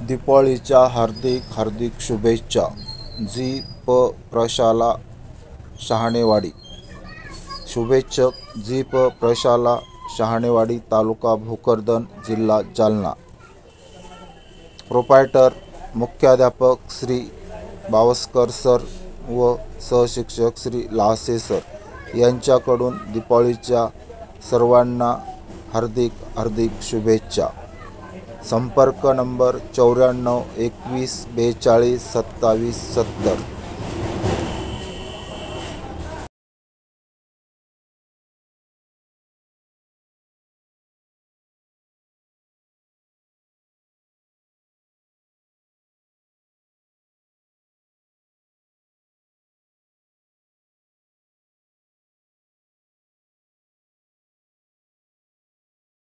दीपावलीच्या हार्दिक हार्दिक शुभेच्छा। जी.प. प्रशाला शहाणेवाडी। शुभेच्छक जी.प. प्रशाला शहाणेवाडी, तालुका भोकरदन, जिल्हा जालना। प्रोप्रायटर मुख्याध्यापक श्री बावस्कर सर व सहशिक्षक श्री लासे सर यांच्याकडून दीपावलीच्या सर्वांना हार्दिक हार्दिक शुभेच्छा। संपर्क नंबर 94 21 42 27 70।